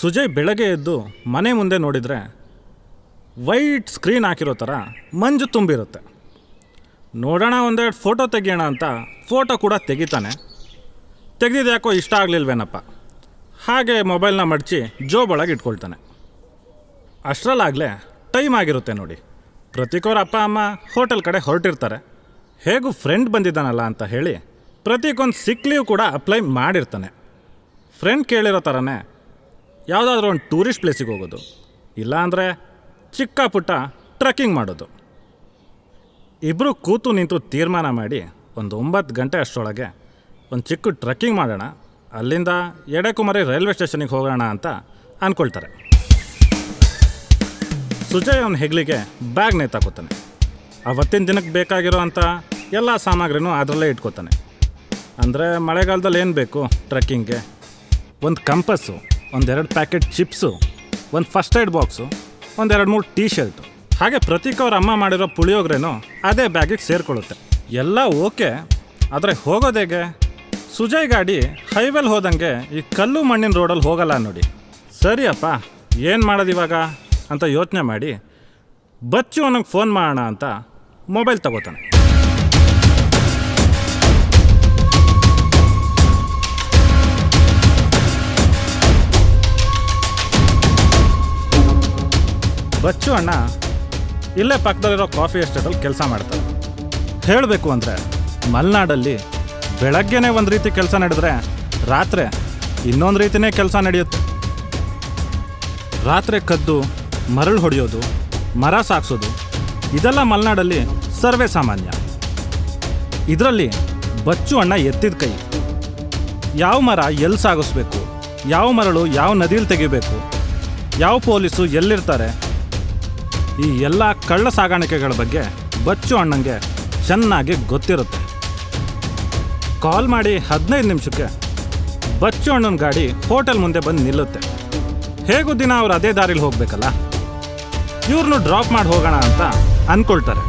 ಸುಜಯ್ ಬೆಳಗ್ಗೆ ಎದ್ದು ಮನೆ ಮುಂದೆ ನೋಡಿದರೆ ವೈಟ್ ಸ್ಕ್ರೀನ್ ಹಾಕಿರೋ ಥರ ಮಂಜು ತುಂಬಿರುತ್ತೆ. ನೋಡೋಣ ಒಂದೆರಡು ಫೋಟೋ ತೆಗಿಯೋಣ ಅಂತ ಫೋಟೋ ಕೂಡ ತೆಗಿತಾನೆ. ತೆಗೆದಿದ್ದು ಯಾಕೋ ಇಷ್ಟ ಆಗಲಿಲ್ವೇನಪ್ಪ, ಹಾಗೆ ಮೊಬೈಲ್ನ ಮಡಚಿ ಜೋಬೊಳಗೆ ಇಟ್ಕೊಳ್ತಾನೆ. ಅಷ್ಟರಲ್ಲಾಗಲೇ ಟೈಮ್ ಆಗಿರುತ್ತೆ ನೋಡಿ. ಪ್ರತೀಕ್ ಅವ್ರ ಅಪ್ಪ ಅಮ್ಮ ಹೋಟೆಲ್ ಕಡೆ ಹೊರಟಿರ್ತಾರೆ. ಹೇಗೂ ಫ್ರೆಂಡ್ ಬಂದಿದ್ದಾನಲ್ಲ ಅಂತ ಹೇಳಿ ಪ್ರತೀಕ್ ಒಂದು ಸಿಕ್ ಲೀವ್ ಕೂಡ ಅಪ್ಲೈ ಮಾಡಿರ್ತಾನೆ. ಫ್ರೆಂಡ್ ಕೇಳಿರೋ ಥರನೇ ಯಾವುದಾದ್ರೂ ಒಂದು ಟೂರಿಸ್ಟ್ ಪ್ಲೇಸಿಗೆ ಹೋಗೋದು, ಇಲ್ಲಾಂದರೆ ಚಿಕ್ಕ ಪುಟ್ಟ ಟ್ರೆಕ್ಕಿಂಗ್ ಮಾಡೋದು. ಇಬ್ಬರು ಕೂತು ನಿಂತು ತೀರ್ಮಾನ ಮಾಡಿ ಒಂದು 9 ಗಂಟೆ ಅಷ್ಟರೊಳಗೆ ಒಂದು ಚಿಕ್ಕ ಟ್ರೆಕ್ಕಿಂಗ್ ಮಾಡೋಣ, ಅಲ್ಲಿಂದ ಎಡೆಕುಮಾರಿ ರೈಲ್ವೆ ಸ್ಟೇಷನಿಗೆ ಹೋಗೋಣ ಅಂತ ಅಂದ್ಕೊಳ್ತಾರೆ. ಸುಜಯ್ ಅವನ ಹೆಗ್ಲಿಗೆ ಬ್ಯಾಗ್ ನೇತಾಕೋತಾನೆ. ಅವತ್ತಿನ ದಿನಕ್ಕೆ ಬೇಕಾಗಿರೋ ಅಂಥ ಎಲ್ಲ ಸಾಮಗ್ರಿನೂ ಅದರಲ್ಲೇ ಇಟ್ಕೋತಾನೆ. ಅಂದರೆ ಮಳೆಗಾಲದಲ್ಲಿ ಏನು ಬೇಕು ಟ್ರೆಕ್ಕಿಂಗ್ಗೆ, ಒಂದು ಕಂಪಸ್ಸು, 1-2 ಪ್ಯಾಕೆಟ್ ಚಿಪ್ಸು, ಒಂದು first aid box, 1-2-3 T shirt, ಹಾಗೆ ಪ್ರತೀಕ್ ಅವ್ರ ಅಮ್ಮ ಮಾಡಿರೋ ಪುಳಿಯೋಗ್ರೇನೂ ಅದೇ ಬ್ಯಾಗಿಗೆ ಸೇರಿಕೊಳ್ಳುತ್ತೆ. ಎಲ್ಲ ಓಕೆ, ಆದರೆ ಹೋಗೋದೇಗೆ? ಸುಜಯ್ ಗಾಡಿ ಹೈವೇಲಿ ಹೋದಂಗೆ ಈ ಕಲ್ಲು ಮಣ್ಣಿನ ರೋಡಲ್ಲಿ ಹೋಗಲ್ಲ ನೋಡಿ. ಸರಿಯಪ್ಪ, ಏನು ಮಾಡೋದು ಇವಾಗ ಅಂತ ಯೋಚನೆ ಮಾಡಿ ಬಚ್ಚು ಅವನಿಗೆ ಫೋನ್ ಮಾಡೋಣ ಅಂತ ಮೊಬೈಲ್ ತಗೋತಾನೆ. ಬಚ್ಚು ಅಣ್ಣ ಇಲ್ಲೇ ಪಕ್ಕದಲ್ಲಿರೋ ಕಾಫಿ ಎಸ್ಟೇಟಲ್ಲಿ ಕೆಲಸ ಮಾಡ್ತಾರೆ. ಹೇಳಬೇಕು ಅಂದರೆ ಮಲೆನಾಡಲ್ಲಿ ಬೆಳಗ್ಗೆನೇ ಒಂದು ರೀತಿ ಕೆಲಸ ನಡೆದ್ರೆ ರಾತ್ರಿ ಇನ್ನೊಂದು ರೀತಿಯೇ ಕೆಲಸ ನಡೆಯುತ್ತೆ. ರಾತ್ರಿ ಕದ್ದು ಮರಳು ಹೊಡೆಯೋದು, ಮರ ಸಾಗಿಸೋದು, ಇದೆಲ್ಲ ಮಲೆನಾಡಲ್ಲಿ ಸರ್ವೇ ಸಾಮಾನ್ಯ. ಇದರಲ್ಲಿ ಬಚ್ಚು ಅಣ್ಣ ಎತ್ತಿದ ಕೈ. ಯಾವ ಮರ ಎಲ್ಲಿ ಸಾಗಿಸ್ಬೇಕು, ಯಾವ ಮರಳು ಯಾವ ನದಿಯಲ್ಲಿ ತೆಗಿಬೇಕು, ಯಾವ ಪೊಲೀಸು ಎಲ್ಲಿರ್ತಾರೆ, ಈ ಎಲ್ಲ ಕಳ್ಳ ಸಾಗಾಣಿಕೆಗಳ ಬಗ್ಗೆ ಬಚ್ಚು ಅಣ್ಣಂಗೆ ಚೆನ್ನಾಗಿ ಗೊತ್ತಿರುತ್ತೆ. ಕಾಲ್ ಮಾಡಿ 15 ನಿಮಿಷಕ್ಕೆ ಬಚ್ಚು ಅಣ್ಣನ ಗಾಡಿ ಹೋಟೆಲ್ ಮುಂದೆ ಬಂದು ನಿಲ್ಲುತ್ತೆ. ಹೇಗೂ ದಿನ ಅವ್ರು ಅದೇ ದಾರಿಲಿ ಹೋಗ್ಬೇಕಲ್ಲ, ಇವ್ರನ್ನೂ ಡ್ರಾಪ್ ಮಾಡಿ ಹೋಗೋಣ ಅಂತ ಅಂದ್ಕೊಳ್ತಾರೆ.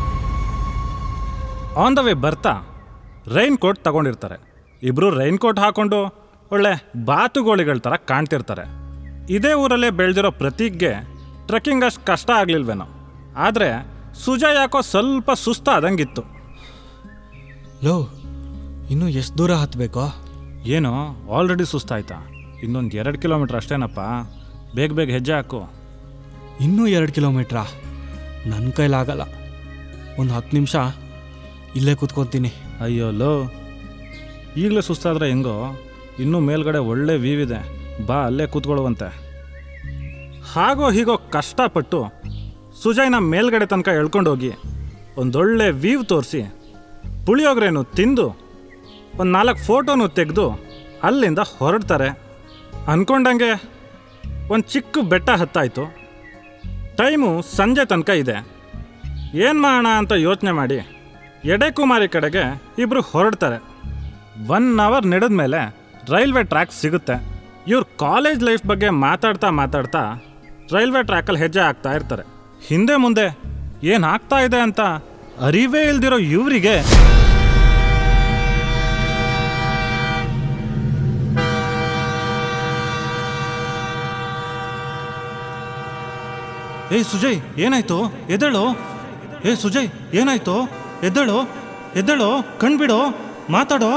ಆನ್ ದ ವೇ ಬರ್ತಾ ರೈನ್ ಕೋಟ್ ತಗೊಂಡಿರ್ತಾರೆ. ಇಬ್ಬರು ರೈನ್ ಕೋಟ್ ಹಾಕ್ಕೊಂಡು ಒಳ್ಳೆ ಬಾತುಗೋಳಿಗಳ ಥರ ಕಾಣ್ತಿರ್ತಾರೆ. ಇದೇ ಊರಲ್ಲೇ ಬೆಳೆದಿರೋ ಪ್ರತೀಕ್ಗೆ ಟ್ರೆಕ್ಕಿಂಗ್ ಅಷ್ಟು ಕಷ್ಟ ಆಗಲಿಲ್ವೇನೋ, ಆದರೆ ಸುಜಯ್ ಯಾಕೋ ಸ್ವಲ್ಪ ಸುಸ್ತಾದಂಗಿತ್ತು. ಲೋ, ಇನ್ನೂ ಎಷ್ಟು ದೂರ ಹತ್ತಬೇಕೋ? ಏನೋ ಆಲ್ರೆಡಿ ಸುಸ್ತಾಯ್ತಾ? ಇನ್ನೊಂದು 2 ಕಿಲೋಮೀಟ್ರ್ ಅಷ್ಟೇನಪ್ಪ, ಬೇಗ ಬೇಗ ಹೆಜ್ಜೆ ಹಾಕು. ಇನ್ನೂ 2 ಕಿಲೋಮೀಟ್ರಾ? ನನ್ನ ಕೈಲಾಗಲ್ಲ. ಒಂದು 10 ನಿಮಿಷ ಇಲ್ಲೇ ಕೂತ್ಕೊತೀನಿ. ಅಯ್ಯೋ ಲೋ, ಈಗಲೇ ಸುಸ್ತಾದರೆ ಹೆಂಗೋ? ಇನ್ನೂ ಮೇಲ್ಗಡೆ ಒಳ್ಳೆ ವ್ಯೂ ಇದೆ, ಬಾ ಅಲ್ಲೇ ಕೂತ್ಕೊಳ್ಳುವಂತೆ. ಹಾಗೋ ಹೀಗೋ ಕಷ್ಟಪಟ್ಟು ಸುಜಯ್ನ ಮೇಲ್ಗಡೆ ತನಕ ಎಳ್ಕೊಂಡೋಗಿ ಒಂದೊಳ್ಳೆ ವ್ಯೂ ತೋರಿಸಿ ಪುಳಿಯೋಗ್ರೇನು ತಿಂದು ಒಂದು 4 ಫೋಟೋನು ತೆಗೆದು ಅಲ್ಲಿಂದ ಹೊರಡ್ತಾರೆ. ಅಂದ್ಕೊಂಡಂಗೆ ಒಂದು ಚಿಕ್ಕ ಬೆಟ್ಟ ಹತ್ತಾಯಿತು. ಟೈಮು ಸಂಜೆ ತನಕ ಇದೆ. ಏನು ಮಾಡೋಣ ಅಂತ ಯೋಚನೆ ಮಾಡಿ ಎಡೆಕುಮಾರಿ ಕಡೆಗೆ ಇಬ್ಬರು ಹೊರಡ್ತಾರೆ. 1 ಅವರ್ ನಡೆದ ಮೇಲೆ ರೈಲ್ವೆ ಟ್ರ್ಯಾಕ್ ಸಿಗುತ್ತೆ. ಇವ್ರು ಕಾಲೇಜ್ ಲೈಫ್ ಬಗ್ಗೆ ಮಾತಾಡ್ತಾ ರೈಲ್ವೆ ಟ್ರ್ಯಾಕಲ್ಲಿ ಹೆಜ್ಜೆ ಹಾಕ್ತಾ ಇರ್ತಾರೆ. ಹಿಂದೆ ಮುಂದೆ ಏನು ಆಗ್ತಾ ಇದೆ ಅಂತ ಅರಿವೇ ಇಲ್ದಿರೋ ಇವರಿಗೆ ಏ ಸುಜಯ್, ಏನಾಯ್ತು? ಎದ್ದೇಳು. ಏ ಸುಜಯ್, ಏನಾಯ್ತು? ಎದ್ದೇಳು, ಕಣ್ಬಿಡೋ, ಮಾತಾಡೋ.